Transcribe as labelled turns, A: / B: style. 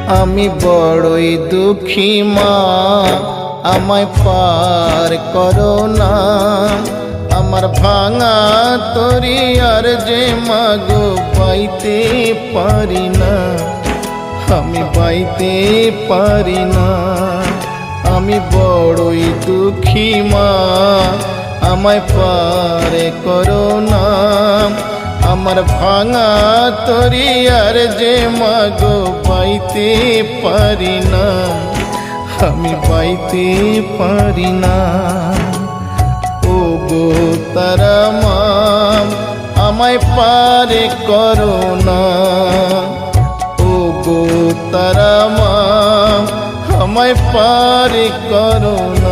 A: আমি বড়ই দুঃখী মা, আমায় পার করো না। আমার ভাঙা তরি আর যে মাগো পাইতে পারি না, আমি পাইতে পারি না। আমি বড়ই দুঃখী মা, আমায় পার করো না। আমার ভাঙা তরি আর যে মাগো পাইতে পারি না, আমি পাইতে পারি না। ও গো তারা মা, আমায় পার করো না। ও গো তারা মা, আমায় পার করো না।